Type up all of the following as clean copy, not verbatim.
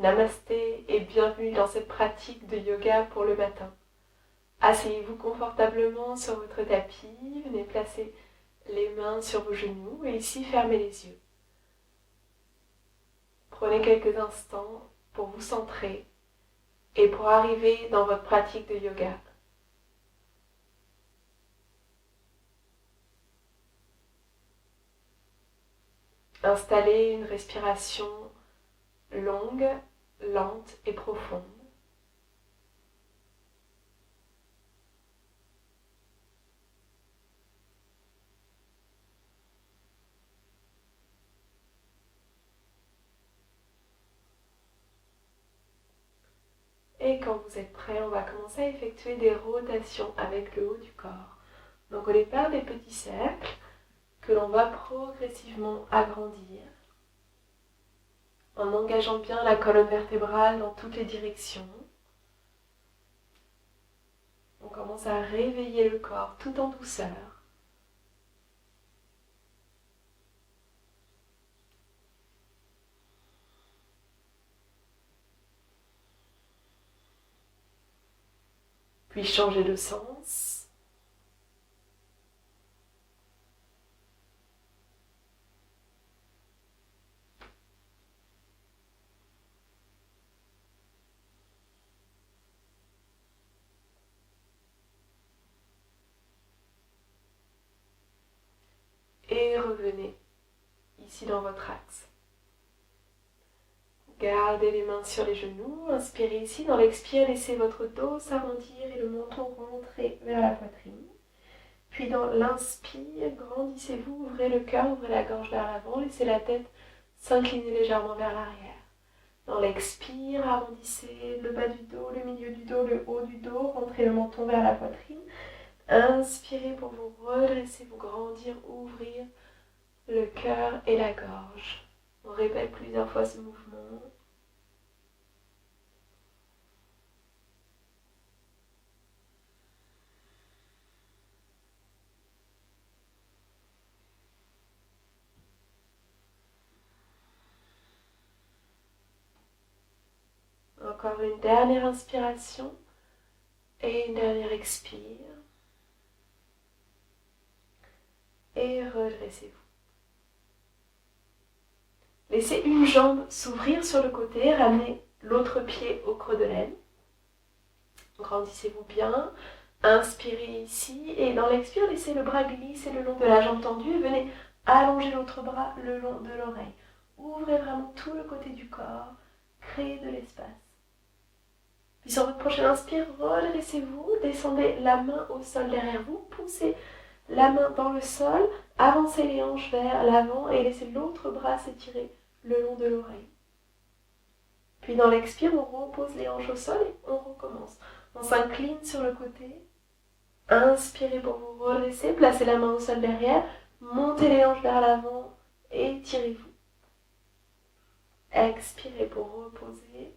Namasté et bienvenue dans cette pratique de yoga pour le matin. Asseyez-vous confortablement sur votre tapis, venez placer les mains sur vos genoux et ici fermez les yeux. Prenez quelques instants pour vous centrer et pour arriver dans votre pratique de yoga. Installez une respiration longue, lente et profonde. Et quand vous êtes prêt, on va commencer à effectuer des rotations avec le haut du corps. Donc au départ, des petits cercles que l'on va progressivement agrandir en engageant bien la colonne vertébrale dans toutes les directions. On commence à réveiller le corps tout en douceur. Puis changer de sens. Et revenez ici dans votre axe. Gardez les mains sur les genoux, inspirez ici. Dans l'expire, laissez votre dos s'arrondir et le menton rentrer vers la poitrine. Puis dans l'inspire, grandissez-vous, ouvrez le cœur, ouvrez la gorge vers l'avant, laissez la tête s'incliner légèrement vers l'arrière. Dans l'expire, arrondissez le bas du dos, le milieu du dos, le haut du dos, rentrez le menton vers la poitrine. Inspirez pour vous redresser, vous grandir, ouvrir le cœur et la gorge. On répète plusieurs fois ce mouvement. Encore une dernière inspiration et une dernière expire. Et redressez-vous. Laissez une jambe s'ouvrir sur le côté, ramenez l'autre pied au creux de l'aine. Grandissez-vous bien, inspirez ici et dans l'expire, laissez le bras glisser le long de la jambe tendue et venez allonger l'autre bras le long de l'oreille. Ouvrez vraiment tout le côté du corps, créez de l'espace. Puis sur votre prochaine inspire, redressez-vous, descendez la main au sol derrière vous, poussez la main dans le sol, avancez les hanches vers l'avant et laissez l'autre bras s'étirer le long de l'oreille. Puis dans l'expire, on repose les hanches au sol et on recommence. On s'incline sur le côté. Inspirez pour vous redresser, placez la main au sol derrière, montez les hanches vers l'avant et étirez-vous. Expirez pour reposer.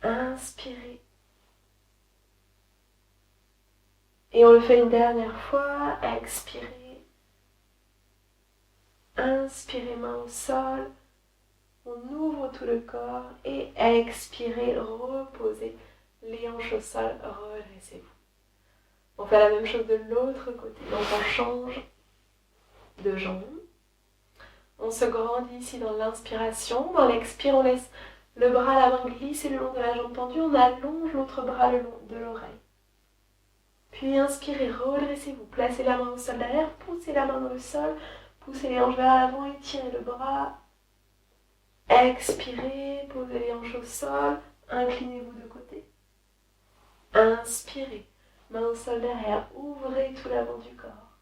Inspirez. Et on le fait une dernière fois. Expirez. Inspirez, main au sol. On ouvre tout le corps et expirez, reposez les hanches au sol, redressez-vous. On fait la même chose de l'autre côté. Donc on change de jambe. On se grandit ici dans l'inspiration. Dans l'expire, on laisse le bras, la main glisser le long de la jambe tendue. On allonge l'autre bras le long de l'oreille. Puis inspirez, redressez-vous. Placez la main au sol derrière, poussez la main dans le sol, poussez les hanches vers l'avant, étirez le bras. Expirez, posez les hanches au sol, inclinez-vous de côté. Inspirez, main au sol derrière, ouvrez tout l'avant du corps.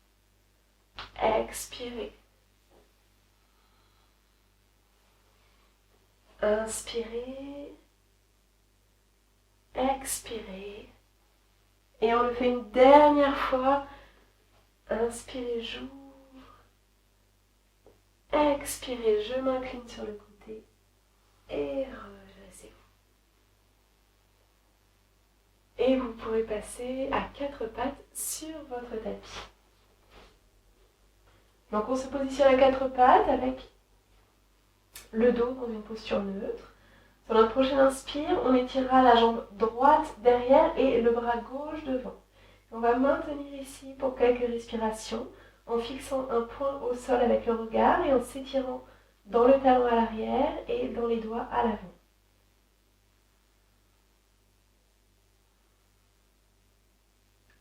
Expirez. Inspirez. Expirez. Et on le fait une dernière fois. Inspirez, j'ouvre. Expirez, je m'incline sur le côté. Et redressez-vous. Et vous pourrez passer à 4 pattes sur votre tapis. Donc on se positionne à 4 pattes avec le dos dans une posture neutre. Sur notre prochaine inspire, on étirera la jambe droite derrière et le bras gauche devant. On va maintenir ici pour quelques respirations en fixant un point au sol avec le regard et en s'étirant dans le talon à l'arrière et dans les doigts à l'avant.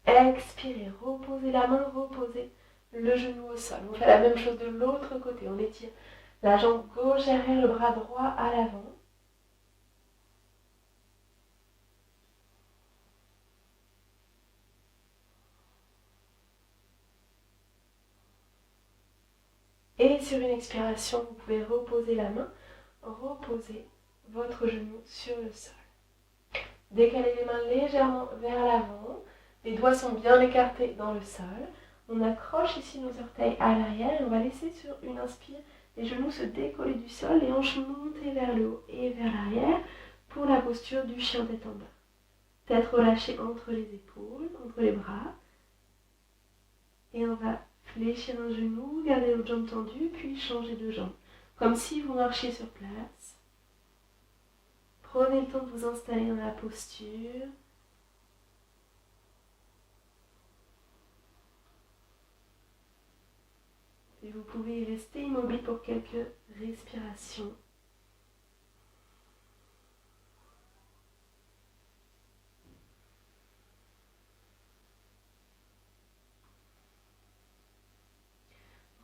Expirez, reposez la main, reposez le genou au sol. On fait la même chose de l'autre côté. On étire la jambe gauche derrière, le bras droit à l'avant. Et sur une expiration, vous pouvez reposer la main, reposer votre genou sur le sol. Décalez les mains légèrement vers l'avant. Les doigts sont bien écartés dans le sol. On accroche ici nos orteils à l'arrière et on va laisser sur une inspire les genoux se décoller du sol, les hanches monter vers le haut et vers l'arrière pour la posture du chien tête en bas. Tête relâchée entre les épaules, entre les bras. Et on va fléchir un genou, garder l'autre jambe tendue, puis changer de jambe. Comme si vous marchiez sur place. Prenez le temps de vous installer dans la posture. Et vous pouvez rester immobile pour quelques respirations.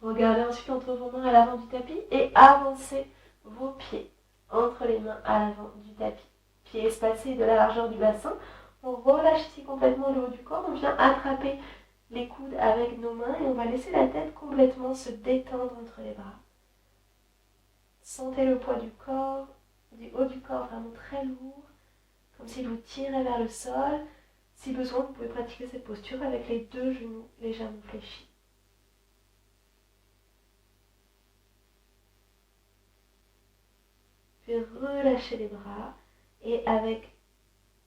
Regardez ensuite entre vos mains à l'avant du tapis et avancez vos pieds entre les mains à l'avant du tapis. Pieds espacés de la largeur du bassin. On relâche ici complètement le haut du corps. On vient attraper les coudes avec nos mains et on va laisser la tête complètement se détendre entre les bras. Sentez le poids du corps, du haut du corps vraiment très lourd, comme s'il vous tirait vers le sol. Si besoin, vous pouvez pratiquer cette posture avec les deux genoux légèrement fléchis. Puis relâchez les bras et avec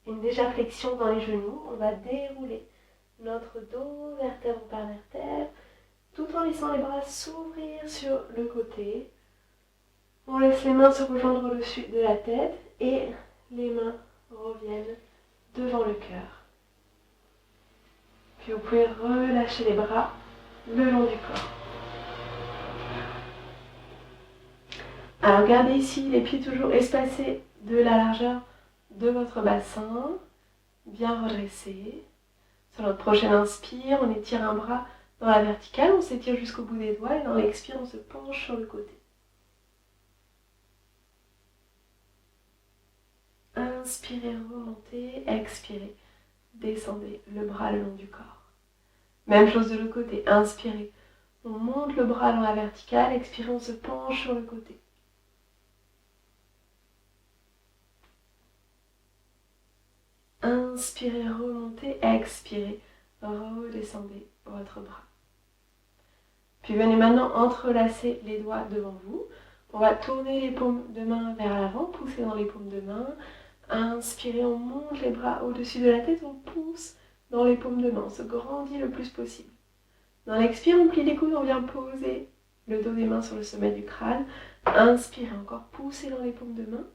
une légère flexion dans les genoux, on va dérouler notre dos vertèbre par vertèbre tout en laissant les bras s'ouvrir sur le côté. On laisse les mains se rejoindre au-dessus de la tête et les mains reviennent devant le cœur. Puis vous pouvez relâcher les bras le long du corps. Alors gardez ici les pieds toujours espacés de la largeur de votre bassin, bien redressés. Sur notre prochaine inspire, on étire un bras dans la verticale, on s'étire jusqu'au bout des doigts et dans l'expire, on se penche sur le côté. Inspirez, remontez, expirez, descendez le bras le long du corps. Même chose de l'autre côté, inspirez, on monte le bras dans la verticale, expirez, on se penche sur le côté. Inspirez, remontez, expirez, redescendez votre bras. Puis venez maintenant entrelacer les doigts devant vous. On va tourner les paumes de main vers l'avant, pousser dans les paumes de main. Inspirez, on monte les bras au-dessus de la tête, on pousse dans les paumes de main, on se grandit le plus possible. Dans l'expire, on plie les coudes, on vient poser le dos des mains sur le sommet du crâne. Inspirez, encore pousser dans les paumes de main.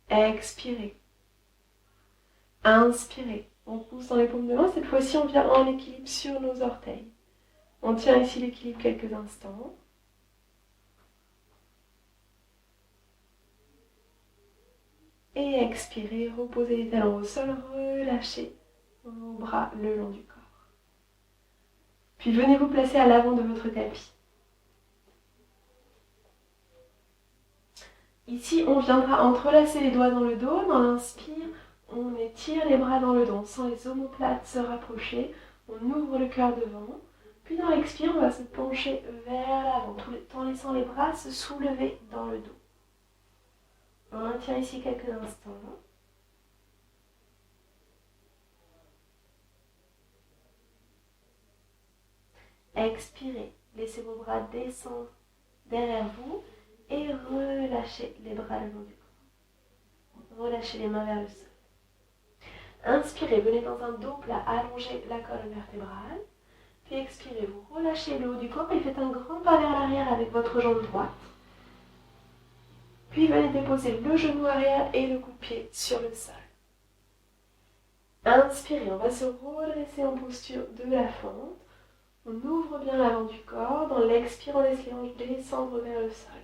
Expirez. Inspirez, on pousse dans les paumes de main. Cette fois-ci, on vient en équilibre sur nos orteils. On tient ici l'équilibre quelques instants. Et expirez, reposez les talons au sol, relâchez vos bras le long du corps. Puis venez vous placer à l'avant de votre tapis. Ici, on viendra entrelacer les doigts dans le dos. Dans l'inspire, on étire les bras dans le dos. On sent les omoplates se rapprocher. On ouvre le cœur devant. Puis dans l'expire, on va se pencher vers l'avant, tout en laissant les bras se soulever dans le dos. On maintient ici quelques instants. Expirez, laissez vos bras descendre derrière vous et relâchez les bras le long du corps. Relâchez les mains vers le sol. Inspirez, venez dans un dos plat, allongez la colonne vertébrale. Puis expirez, vous relâchez le haut du corps et faites un grand pas vers l'arrière avec votre jambe droite. Puis venez déposer le genou arrière et le coup de pied sur le sol. Inspirez, on va se redresser en posture de la fente. On ouvre bien l'avant du corps. Dans l'expire, on laisse les hanches descendre vers le sol.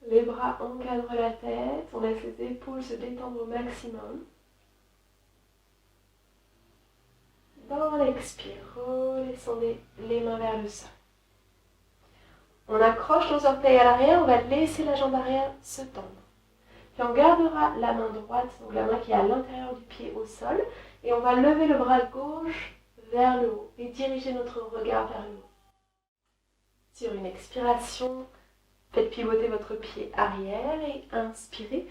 Les bras encadrent la tête. On laisse les épaules se détendre au maximum. Dans l'expire, redescendez les mains vers le sol. On accroche nos orteils à l'arrière. On va laisser la jambe arrière se tendre. Puis on gardera la main droite, donc la main qui est à l'intérieur du pied au sol. Et on va lever le bras gauche vers le haut et diriger notre regard vers le haut. Sur une expiration, faites pivoter votre pied arrière et inspirez.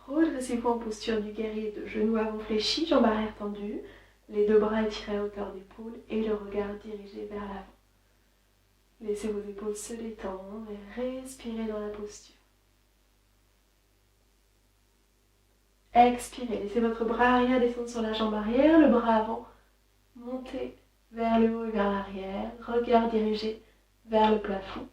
Redressez-vous en posture du guerrier de genoux avant fléchis, jambes arrière tendues, les deux bras étirés à hauteur d'épaule et le regard dirigé vers l'avant. Laissez vos épaules se détendre et respirez dans la posture. Expirez, laissez votre bras arrière descendre sur la jambe arrière, le bras avant monter vers le haut et vers l'arrière, regard dirigé vers le plafond.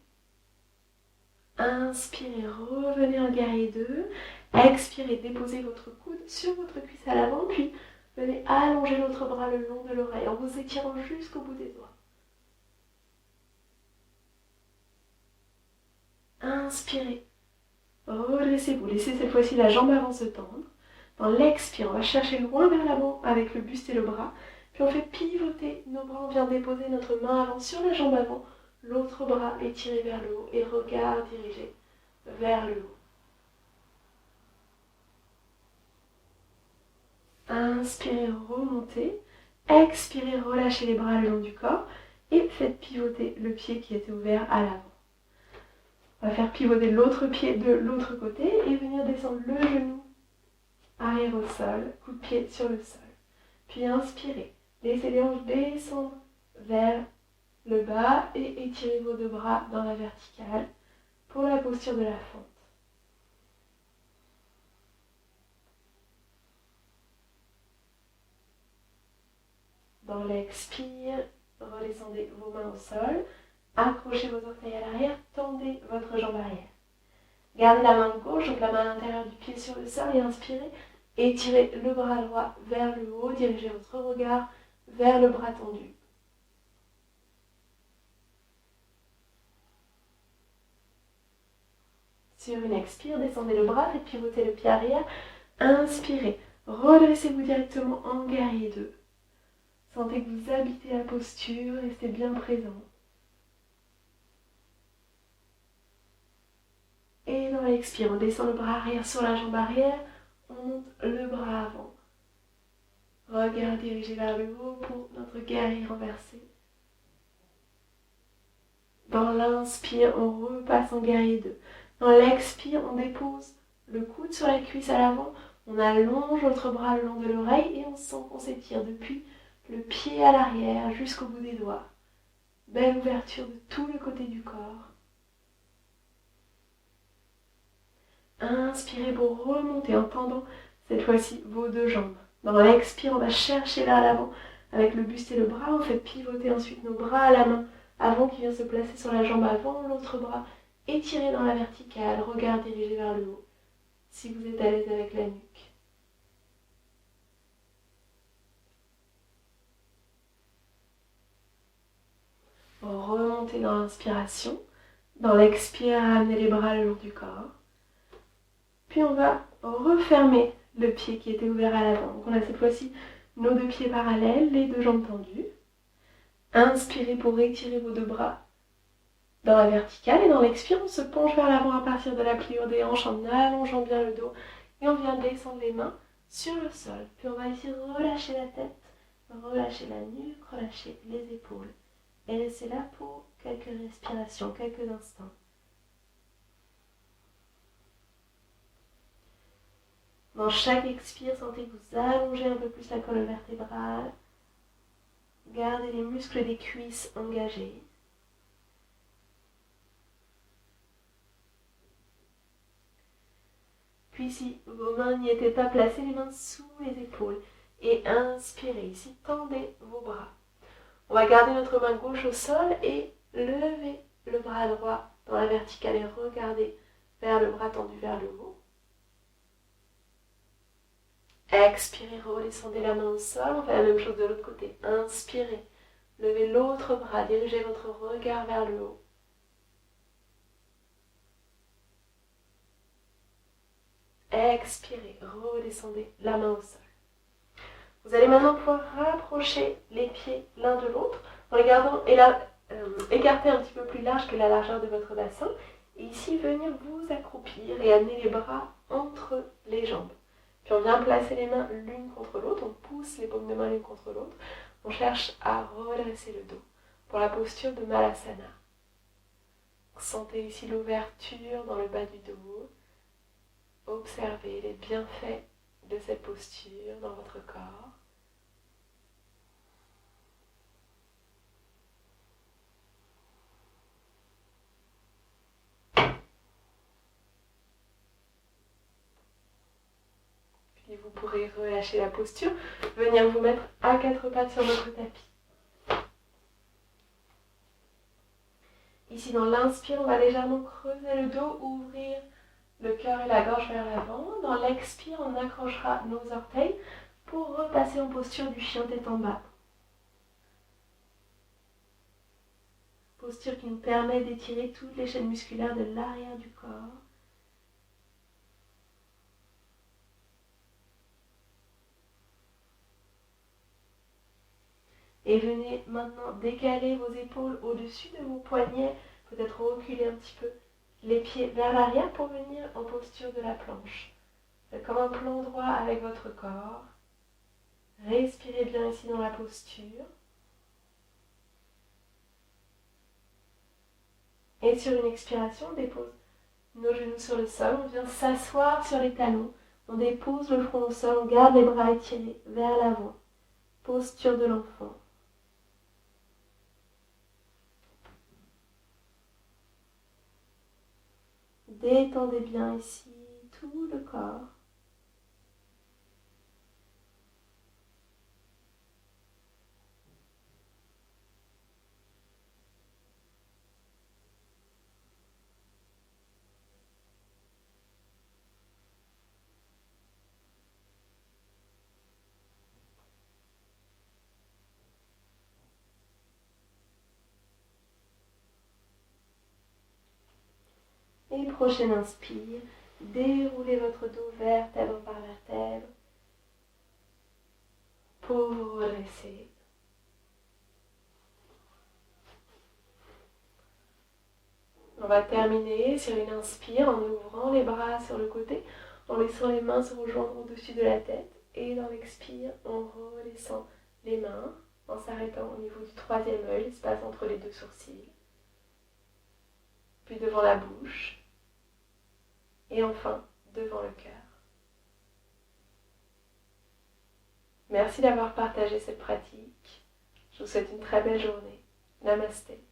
Inspirez, revenez en guerrier 2. Expirez, déposez votre coude sur votre cuisse à l'avant, puis venez allonger l'autre bras le long de l'oreille en vous étirant jusqu'au bout des doigts. Inspirez, redressez-vous, laissez cette fois-ci la jambe avant se tendre. Dans l'expire, on va chercher loin vers l'avant avec le buste et le bras. Puis on fait pivoter nos bras, on vient déposer notre main avant sur la jambe avant, l'autre bras étiré vers le haut et regard dirigé vers le haut. Inspirez, remontez. Expirez, relâchez les bras le long du corps et faites pivoter le pied qui était ouvert à l'avant. On va faire pivoter l'autre pied de l'autre côté et venir descendre le genou arrière au sol, coup de pied sur le sol. Puis inspirez, laissez les hanches descendre vers le bas et étirez vos deux bras dans la verticale pour la posture de la fente. Dans l'expire, redescendez vos mains au sol, accrochez vos orteils à l'arrière, tendez votre jambe arrière. Gardez la main gauche, donc la main à l'intérieur du pied sur le sol et inspirez. Étirez le bras droit vers le haut, dirigez votre regard vers le bras tendu. Sur une expire, descendez le bras, faites pivoter le pied arrière. Inspirez, redressez-vous directement en guerrier 2. Sentez que vous habitez la posture, restez bien présent. Et dans l'expire, on descend le bras arrière sur la jambe arrière, on monte le bras avant. Regard dirigé vers le haut pour notre guerrier renversé. Dans l'inspire, on repasse en guerrier 2. Dans l'expire, on dépose le coude sur la cuisse à l'avant, on allonge notre bras le long de l'oreille et on sent qu'on s'étire depuis le pied à l'arrière jusqu'au bout des doigts. Belle ouverture de tout le côté du corps. Inspirez pour remonter en tendant cette fois-ci vos deux jambes. Dans l'expire, on va chercher vers l'avant avec le buste et le bras. On fait pivoter ensuite nos bras à la main avant qui vient se placer sur la jambe avant, l'autre bras étiré dans la verticale, regard dirigé vers le haut, si vous êtes à l'aise avec la nuque. Remontez dans l'inspiration. Dans l'expire, ramenez les bras le long du corps. Puis on va refermer le pied qui était ouvert à l'avant. Donc on a cette fois-ci nos deux pieds parallèles, les deux jambes tendues. Inspirez pour étirer vos deux bras dans la verticale et dans l'expire, on se penche vers l'avant à partir de la pliure des hanches en allongeant bien le dos et on vient descendre les mains sur le sol. Puis on va ici relâcher la tête, relâcher la nuque, relâcher les épaules et rester là pour quelques respirations, quelques instants. Dans chaque expire, sentez que vous allongez un peu plus la colonne vertébrale. Gardez les muscles des cuisses engagés. Puis si vos mains n'y étaient pas, placez les mains sous les épaules. Et inspirez ici, tendez vos bras. On va garder notre main gauche au sol et lever le bras droit dans la verticale et regardez vers le bras tendu vers le haut. Expirez, redescendez la main au sol. On fait la même chose de l'autre côté. Inspirez. Levez l'autre bras. Dirigez votre regard vers le haut. Expirez. Redescendez la main au sol. Vous allez maintenant pouvoir rapprocher les pieds l'un de l'autre en les gardant écartés un petit peu plus large que la largeur de votre bassin. Et ici, venir vous accroupir et amener les bras entre les jambes. Puis on vient placer les mains l'une contre l'autre, on pousse les paumes de main l'une contre l'autre. On cherche à redresser le dos pour la posture de Malasana. Sentez ici l'ouverture dans le bas du dos. Observez les bienfaits de cette posture dans votre corps. Puis vous pourrez relâcher la posture, venir vous mettre à quatre pattes sur votre tapis. Ici, dans l'inspire, on va légèrement creuser le dos, ouvrir le cœur et la gorge vers l'avant. Dans l'expire, on accrochera nos orteils pour repasser en posture du chien tête en bas. Posture qui nous permet d'étirer toutes les chaînes musculaires de l'arrière du corps. Et venez maintenant décaler vos épaules au-dessus de vos poignets, peut-être reculer un petit peu les pieds vers l'arrière pour venir en posture de la planche. Faites comme un plan droit avec votre corps. Respirez bien ici dans la posture. Et sur une expiration, on dépose nos genoux sur le sol, on vient s'asseoir sur les talons, on dépose le front au sol, on garde les bras étirés vers l'avant. Posture de l'enfant. Détendez bien ici tout le corps. Et prochaine inspire, déroulez votre dos vertèbre par vertèbre pour vous redresser. On va terminer sur une inspire en ouvrant les bras sur le côté, en laissant les mains se rejoindre au-dessus de la tête. Et dans l'expire, on redescend les mains en s'arrêtant au niveau du troisième œil, l'espace entre les deux sourcils. Puis devant la bouche. Et enfin, devant le cœur. Merci d'avoir partagé cette pratique. Je vous souhaite une très belle journée. Namasté.